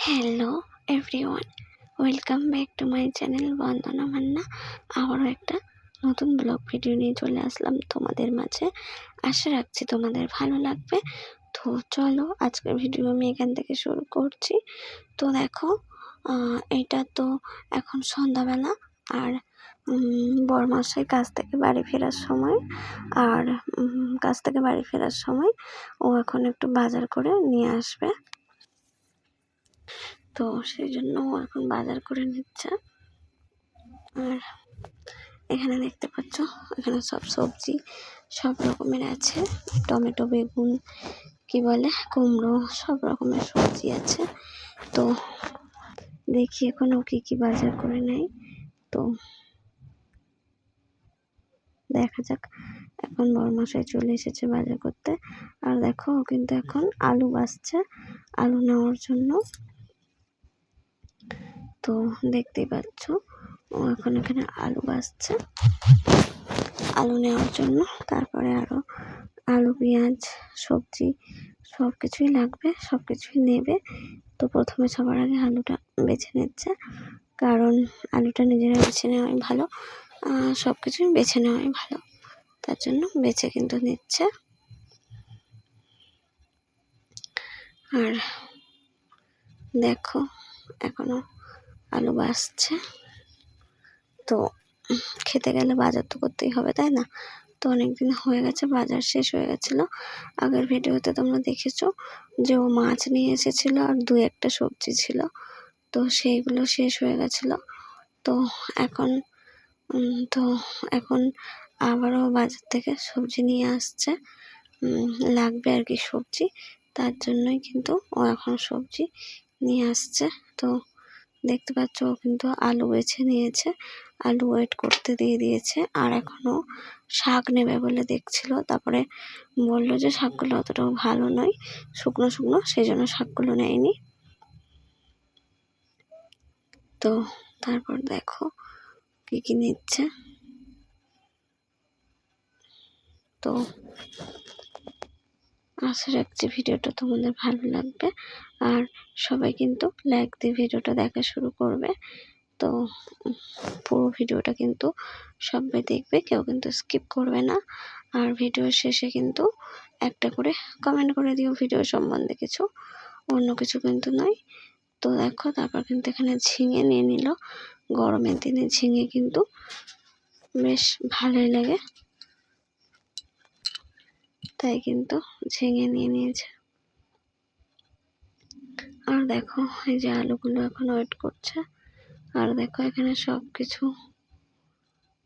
Hello everyone, welcome back to my channel Bandana Manna. আবারও একটা নতুন ব্লগ ভিডিও নিয়ে চলে আসলাম তোমাদের মাঝে। আশা রাখছি তোমাদের ভালো লাগবে। তো চলো আজকের ভিডিও আমি এখান থেকে শুরু করছি। তো দেখো, এটা তো এখন সন্ধ্যাবেলা, আর বরমশাই কাজ থেকে বাড়ি ফেরার সময়, আর কাজ থেকে বাড়ি ফেরার সময় ও এখন একটু বাজার করে নিয়ে আসবে। তো সেই জন্য ও এখন বাজার করে নিচ্ছে। আর এখানে দেখতে পাচ্ছ, এখানে সব সবজি সব রকমের আছে, টমেটো, বেগুন, কি বলে কুমড়ো, সব রকমের সবজি আছে। তো দেখি এখন ও কি বাজার করে নেয়, তো দেখা যাক। এখন বরমশাই চলে এসেছে বাজার করতে। আর দেখো, ও কিন্তু এখন আলু বাছছে আলু নেওয়ার জন্য। তো দেখতেই পাচ্ছ, ও এখন এখানে আলু বাছছে আলু নেওয়ার জন্য। তারপরে আরও আলু, পেঁয়াজ, সবজি সব কিছুই লাগবে, সব কিছুই নেবে। তো প্রথমে সবার আগে আলুটা বেছে নিচ্ছে, কারণ আলুটা নিজেরা বেছে নেওয়াই ভালো, সব কিছুই বেছে নেওয়াই ভালো, তার জন্য বেছে কিন্তু নিচ্ছে। আর দেখো, এখনো আলু বাছছে। তো খেতে গেলে বাজার তো করতেই হবে, তাই না? তো অনেকদিন হয়ে গেছে, বাজার শেষ হয়ে গেছিলো। আগের ভিডিওতে তোমরা দেখেছো যে ও মাছ নিয়ে এসেছিলো আর 2-1টা সবজি ছিল, তো সেইগুলো শেষ হয়ে গেছিলো। তো এখন তো এখন আবারও বাজার থেকে সবজি নিয়ে আসছে, লাগবে আর কি সবজি, তার জন্যই কিন্তু ও এখন সবজি নিয়ে আসছে। তো দেখতে পাচ্ছ, ও কিন্তু আলু বেছে নিয়েছে, আলু ওয়েট করতে দিয়ে দিয়েছে। আর এখনও শাক নেবে বলে দেখছিল, তারপরে বললো যে শাকগুলো অতটাও ভালো নয়, শুকনো শুকনো, সেই জন্য শাকগুলো নেয়নি। তো তারপর দেখো কি নিচ্ছে। তো আশা রাখছি ভিডিওটা তোমাদের ভালো লাগবে, আর সবাই কিন্তু লাইক দিয়ে ভিডিওটা দেখা শুরু করবে। তো পুরো ভিডিওটা কিন্তু সবাই দেখবে, কেউ কিন্তু স্কিপ করবে না। আর ভিডিওর শেষে কিন্তু একটা করে কমেন্ট করে দিও ভিডিও সম্বন্ধে কিছু, অন্য কিছু কিন্তু নয়। তো দেখো, তারপর কিন্তু এখানে ঝিঙে নিয়ে নিল। গরমের দিনে ঝিঙে কিন্তু বেশ ভালোই লাগে, তাই কিন্তু ঝিঙে নিয়ে নিয়েছে। আর দেখো, এই যে আলুগুলো এখন ওয়েট করছে। আর দেখো, এখানে সব কিছু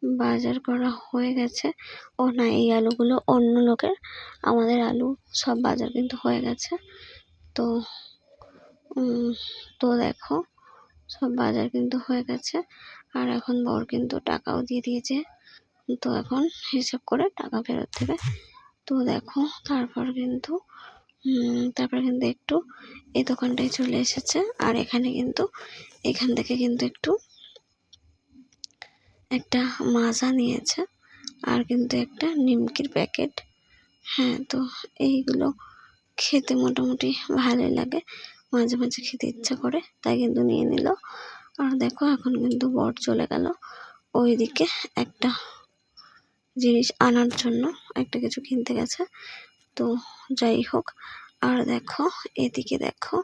বাজার করা হয়ে গেছে। ও না, এই আলুগুলো অন্য লোকের, আমাদের আলু সব বাজার কিন্তু হয়ে গেছে। তো তো দেখো, সব বাজার কিন্তু হয়ে গেছে। আর এখন বর কিন্তু টাকাও দিয়ে দিয়েছে, তো এখন হিসাব করে টাকা ফেরত দেবে। তো দেখো, তারপর কিন্তু একটু এই দোকানটায় চলে এসেছে। আর এখানে কিন্তু এখান থেকে কিন্তু একটু একটা মাজা নিয়েছে, আর কিন্তু একটা নিমকির প্যাকেট। হ্যাঁ, তো এইগুলো খেতে মোটামুটি ভালোই লাগে, মাঝে মাঝে খেতে ইচ্ছা করে, তাই কিন্তু নিয়ে নিল। আর দেখো, এখন কিন্তু বর চলে গেল ওইদিকে একটা জিনিস আনার জন্য, একটা কিছু কিনতে গেছে। তো যাই হোক। আর দেখো, এদিকে দেখো,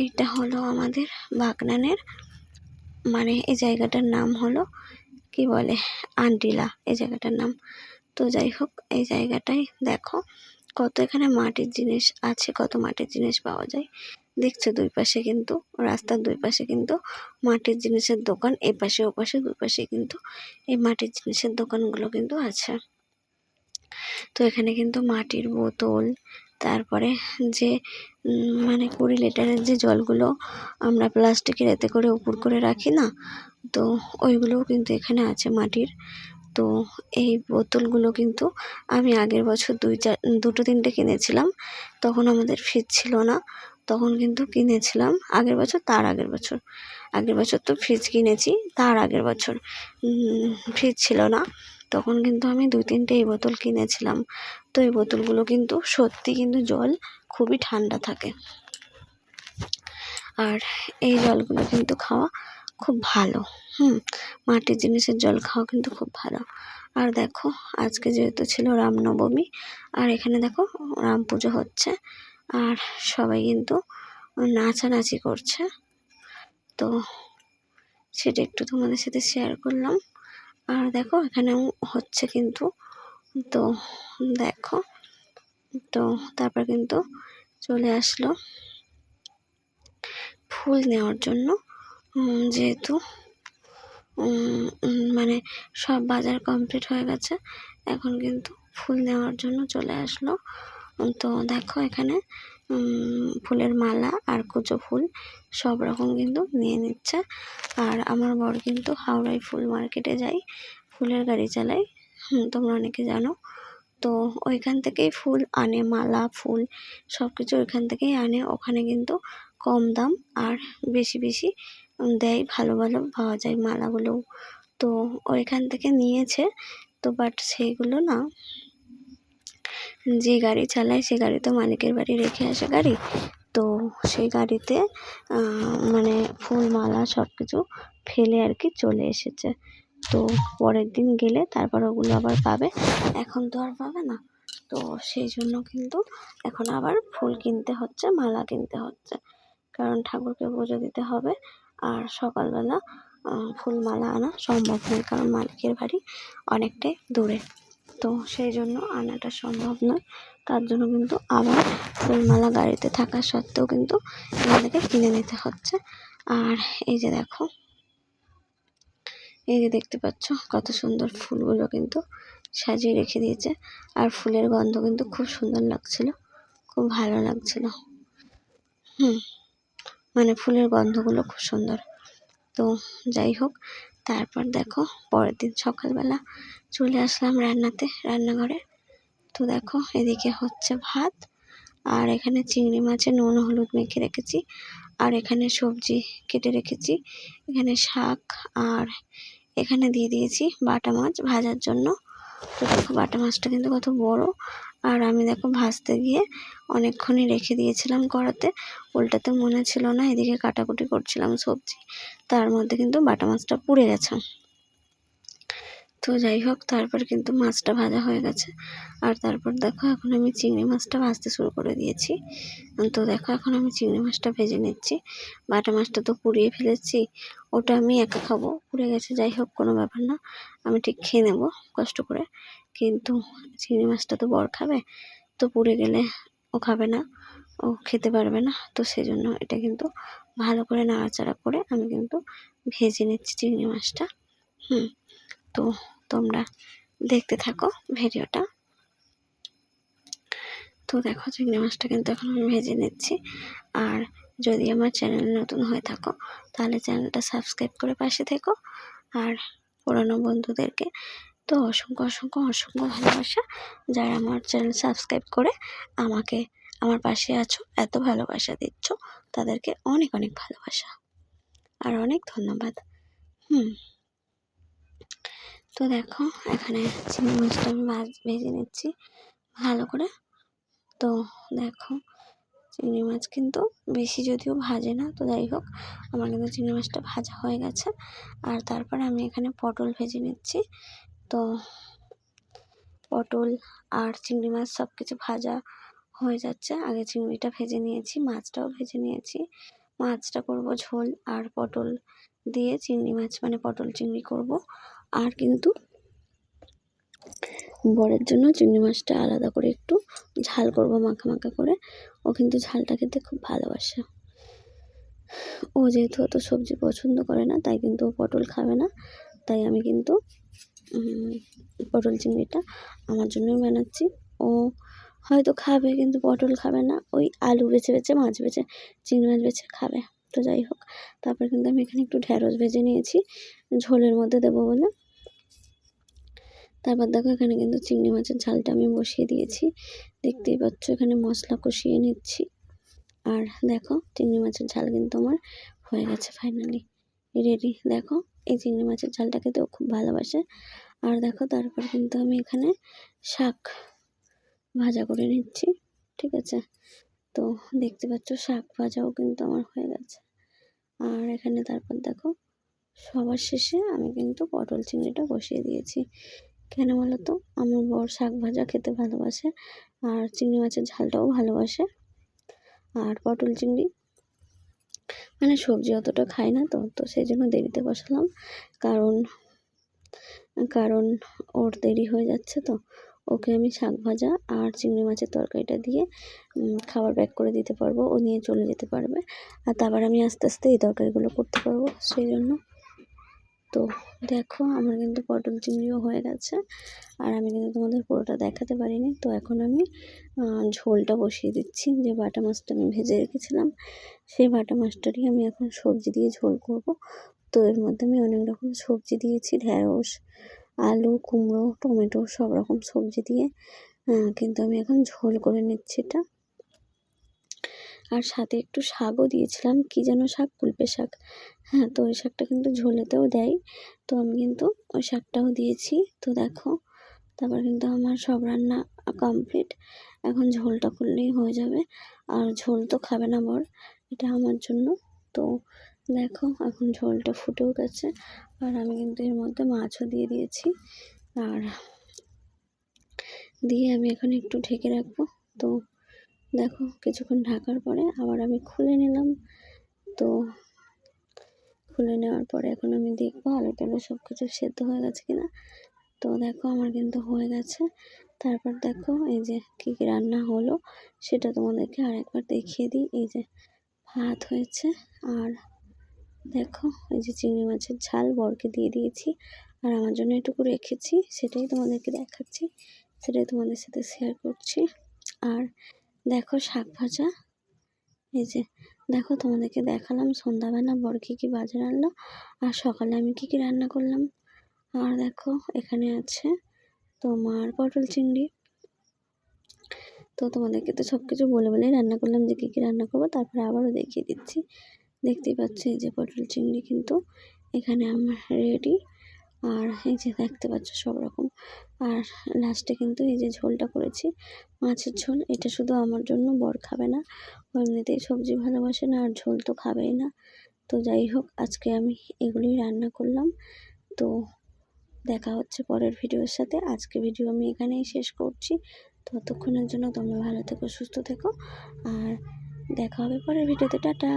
এইটা হলো আমাদের বাগনানের, মানে এই জায়গাটার নাম হলো কি বলে আন্টিলা, এই জায়গাটার নাম। তো যাই হোক, এই জায়গাটাই দেখো কত এখানে মাটির জিনিস আছে, কত মাটির জিনিস পাওয়া যায়। দেখছো, দুই পাশে কিন্তু, রাস্তার দুই পাশে কিন্তু মাটির জিনিসের দোকান, এপাশে ওপাশে দুই পাশে কিন্তু এই মাটির জিনিসের দোকানগুলো কিন্তু আছে। তো এখানে কিন্তু মাটির বোতল, তারপরে যে মানে 20 লিটারের যে জলগুলো আমরা প্লাস্টিকের এতে করে উপর করে রাখি না, তো ওইগুলোও কিন্তু এখানে আছে মাটির। তো এই বোতলগুলো কিন্তু আমি আগের বছর 2-3টে কিনেছিলাম, তখন আমাদের ফ্রিজ ছিল না, তখন কিন্তু কিনেছিলাম আগের বছর, তার আগের বছর তো ফ্রিজ কিনেছি, তার আগের বছর ফ্রিজ ছিল না, তখন কিন্তু আমি 2-3টে এই বোতল কিনেছিলাম। তো এই বোতলগুলো কিন্তু সত্যি কিন্তু জল খুবই ঠান্ডা থাকে। আর এই জলগুলো কিন্তু খাওয়া খুব ভালো। মাটির জিনিসের জল খাওয়া কিন্তু খুব ভালো। আর দেখো আজকে যেহেতু ছিল রামনবমী, আর এখানে দেখো রাম পুজো হচ্ছে, আর সবাই কিন্তু নাচানাচি করছে। তো সেটা একটু তোমাদের সাথে শেয়ার করলাম। আর দেখো এখানেও হচ্ছে কিন্তু, তো দেখো, তো তারপর কিন্তু চলে আসলো ফুল নেওয়ার জন্য। যেহেতু মানে সব বাজার কমপ্লিট হয়ে গেছে, এখন কিন্তু ফুল নেওয়ার জন্য চলে আসলো। তো দেখো এখানে ফুলের মালা আর কুচো ফুল সব রকম কিন্তু নিয়ে নিচ্ছে। আর আমার বর কিন্তু হাওড়ায় ফুল মার্কেটে যায়, ফুলের গাড়ি চালায়, তোমরা অনেকে জানো। তো ওইখান থেকেই ফুল আনে, মালা ফুল সব কিছু ওইখান থেকেই আনে। ওখানে কিন্তু কম দাম আর বেশি বেশি দেয়, ভালো ভালো পাওয়া যায় মালাগুলোও। তো ওইখান থেকে নিয়েছে। তো বাট সেইগুলো না, যে গাড়ি চালায় সে গাড়ি তো মালিকের বাড়ি রেখে আসে গাড়ি, তো সেই গাড়িতে মানে ফুল মালা সব কিছু ফেলে আর কি চলে এসেছে। তো পরের দিন গেলে তারপর ওগুলো আবার পাবে, এখন তো আর পাবে না। তো সেই জন্য কিন্তু এখন আবার ফুল কিনতে হচ্ছে, মালা কিনতে হচ্ছে, কারণ ঠাকুরকে পুজো দিতে হবে। আর সকালবেলা ফুল মালা আনা সম্ভব নয়, কারণ মালিকের বাড়ি অনেকটাই দূরে, তো সেই জন্য আনাটা সম্ভব নয়। তার জন্য কিন্তু আবার ফুলমালা গাড়িতে থাকা সত্ত্বেও কিন্তু আমাদেরকে কিনে নিতে হচ্ছে। আর এই যে দেখো, এই যে দেখতে পাচ্ছ কত সুন্দর ফুলগুলো কিন্তু সাজিয়ে রেখে দিয়েছে। আর ফুলের গন্ধ কিন্তু খুব সুন্দর লাগছিল, খুব ভালো লাগছিল। মানে ফুলের গন্ধগুলো খুব সুন্দর। তো যাই হোক, তারপর দেখো পরের দিন সকালবেলা চলে আসলাম রান্নাঘরে। তো দেখো এদিকে হচ্ছে ভাত, আর এখানে চিংড়ি মাছে নুন হলুদ মেখে রেখেছি, আর এখানে সবজি কেটে রেখেছি, এখানে শাক, আর এখানে দিয়ে দিয়েছি বাটা মাছ ভাজার জন্য। তো দেখো বাটা মাছটা কিন্তু কত বড়, আর আমি দেখো ভাজতে গিয়ে অনেকক্ষণই রেখে দিয়েছিলাম কড়াতে, উল্টাতে মনে ছিল না, এদিকে কাটাকুটি করছিলাম সবজি, তার মধ্যে কিন্তু বাটা মাছটা পুড়ে গেছে। তো যাই হোক, তারপর কিন্তু মাছটা ভাজা হয়ে গেছে। আর তারপর দেখো এখন আমি চিংড়ি মাছটা ভাজতে শুরু করে দিয়েছি। তো দেখো এখন আমি চিংড়ি মাছটা ভেজে নিচ্ছি। বাটা মাছটা তো পুড়িয়ে ফেলেছি, ওটা আমি একা খাবো, পুড়ে গেছে, যাই হোক কোনো ব্যাপার না, আমি ঠিক খেয়ে নেবো কষ্ট করে। কিন্তু চিংড়ি মাছটা তো বর খাবে, তো পুড়ে গেলে ও খাবে না, ও খেতে পারবে না। তো সেজন্য এটা কিন্তু ভালো করে নাড়াচাড়া করে আমি কিন্তু ভেজে নিচ্ছি চিংড়ি মাছটা। তো তোমরা দেখতে থাকো ভিডিওটা। তো দেখো চিংড়ি মাছটা কিন্তু এখন আমি ভেজে নিচ্ছি। আর যদি আমার চ্যানেল নতুন হয়ে থাকো তাহলে চ্যানেলটা সাবস্ক্রাইব করে পাশে থেকো। আর পুরনো বন্ধুদেরকে তো অসংখ্য অসংখ্য অসংখ্য ভালোবাসা, যারা আমার চ্যানেল সাবস্ক্রাইব করে আমাকে আমার পাশে আছো, এত ভালোবাসা দিচ্ছ, তাদেরকে অনেক অনেক ভালোবাসা আর অনেক ধন্যবাদ। তো দেখো এখানে চিংড়ি মাছটা আমি ভেজে নিচ্ছি ভালো করে। তো দেখো চিংড়ি মাছ কিন্তু বেশি যদিও ভাজে না, তো যাই হোক আমার কিন্তু চিংড়ি মাছটা ভাজা হয়ে গেছে। আর তারপর আমি এখানে পটল ভেজে নিচ্ছি। তো পটল আর চিংড়ি মাছ সব কিছু ভাজা হয়ে যাচ্ছে, আগে চিংড়িটা ভেজে নিয়েছি, মাছটাও ভেজে নিয়েছি। মাছটা করব ঝোল, আর পটল দিয়ে চিংড়ি মাছ মানে পটল চিংড়ি করব। আর কিন্তু বরের জন্য চিংড়ি মাছটা আলাদা করে একটু ঝাল করব মাখা মাখা করে, ও কিন্তু ঝালটা খেতে খুব ভালোবাসে। ও যেহেতু অত সবজি পছন্দ করে না, তাই কিন্তু ও পটল খাবে না, তাই আমি কিন্তু পটল চিংড়িটা আমার জন্যই বানাচ্ছি। ও হয়তো খাবে কিন্তু পটল খাবে না, ওই আলু বেছে বেছে মাছ বেছে চিংড়ি মাছ বেছে খাবে। তো যাই হোক, তারপর কিন্তু আমি এখানে একটু ঢ্যাঁড়স ভেজে নিয়েছি ঝোলের মধ্যে দেবো বলে। তারপর দেখো এখানে কিন্তু চিংড়ি মাছের ঝালটা আমি বসিয়ে দিয়েছি, দেখতেই পাচ্ছ এখানে মশলা কষিয়ে নিচ্ছি। আর দেখো চিংড়ি মাছের ঝাল কিন্তু আমার হয়ে গেছে ফাইনালি রেডি। দেখো এই চিংড়ি মাছের ঝালটা খেতেও খুব ভালোবাসে। আর দেখো তারপর কিন্তু আমি এখানে শাক ভাজা করে নিচ্ছি, ঠিক আছে। তো দেখতে পাচ্ছ শাক ভাজাও কিন্তু আমার হয়ে গেছে। আর এখানে তারপর দেখো সবার শেষে আমি কিন্তু পটল চিংড়িটা বসিয়ে দিয়েছি। কেন বলো তো, আমার বর শাক ভাজা খেতে ভালোবাসে আর চিংড়ি মাছের ঝালটাও ভালোবাসে। আর পটল চিংড়ি মানে সবজি অতটা খাই না, তো সেই জন্য দেরিতে বসালাম। কারণ কারণ ওর দেরি হয়ে যাচ্ছে, তো ওকে আমি শাক ভাজা আর চিংড়ি মাছের তরকারিটা দিয়ে খাবার প্যাক করে দিতে পারবো, ও নিয়ে চলে যেতে পারবে। আর তারপর আমি আস্তে আস্তে এই তরকারিগুলো করতে পারবো, সেই জন্য। তো দেখো আমার কিন্তু পটল চিংড়িও হয়ে গেছে। আর আমি কিন্তু তোমাদের পুরোটা দেখাতে পারিনি। তো এখন আমি ঝোলটা বসিয়ে দিচ্ছি। যে বাটা মাছটা আমি ভেজে রেখেছিলাম, সেই বাটা মাছটারই আমি এখন সবজি দিয়ে ঝোল করব। তো এর মধ্যে আমি অনেক রকম সবজি দিয়েছি, ঢ্যাঁড়স, আলু, কুমড়ো, টমেটো, সব রকম সবজি দিয়ে কিন্তু আমি এখন ঝোল করে নিচ্ছি এটা। আর সাথে একটু শাকও দিয়েছিলাম, কি যেন শাক, কুলপে শাক। হ্যাঁ, তো ওই শাকটা কিন্তু ঝোলেতেও দেয়, তো আমি কিন্তু ওই শাকটাও দিয়েছি। তো দেখো তারপর কিন্তু আমার সব রান্না কমপ্লিট। এখন ঝোলটা করলেই হয়ে যাবে। আর ঝোল তো খাবে না বর, এটা আমার জন্য। তো দেখো এখন ঝোলটা ফুটেও গেছে। আর আমি কিন্তু এর মধ্যে মাছও দিয়ে দিয়েছি। আর দিয়ে আমি এখন একটু ঢেকে রাখবো। তো দেখো কিছুক্ষণ ঢাকার পরে আবার আমি খুলে নিলাম। তো খুলে নেওয়ার পরে এখন আমি দেখবো আলু টালু সব কিছু সেদ্ধ হয়ে গেছে কিনা। তো দেখো আমার কিন্তু হয়ে গেছে। তারপর দেখো এই যে কী কী রান্না হলো সেটা তোমাদেরকে আরেকবার দেখিয়ে দিই। এই যে ভাত হয়েছে, আর দেখো এই যে চিংড়ি মাছের ঝাল বরকে দিয়ে দিয়েছি, আর আমার জন্য এটুকু রেখেছি, সেটাই তোমাদেরকে দেখাচ্ছি, সেটাই তোমাদের সাথে শেয়ার করছি। আর দেখো শাক ভাজা, এই যে দেখো তোমাদেরকে দেখালাম সন্ধ্যাবেলা বর কী কী বাজার আনলো, আর সকালে আমি কী কী রান্না করলাম। আর দেখো এখানে আছে তোমার পটল চিংড়ি। তো তোমাদেরকে তো সব কিছু বলে বলেই রান্না করলাম যে কী কী রান্না করবো, তারপরে আবারও দেখিয়ে দিচ্ছি। দেখতেই পাচ্ছ এই যে পটল চিংড়ি কিন্তু এখানে আমার রেডি। আর এই যে দেখতে পাচ্ছ সব রকম। আর লাস্টে কিন্তু এই যে ঝোলটা করেছি, মাছের ঝোল, এটা শুধু আমার জন্য, বর খাবে না, ও এমনিতেই সবজি ভালোবাসে না, আর ঝোল তো খাবেই না। তো যাই হোক আজকে আমি এগুলোই রান্না করলাম। তো দেখা হচ্ছে পরের ভিডিওর সাথে। আজকে ভিডিও আমি এখানেই শেষ করছি। ততক্ষণের জন্য তোমরা ভালো থেকো, সুস্থ থেকো, আর দেখা হবে পরের ভিডিওতে। টাটা।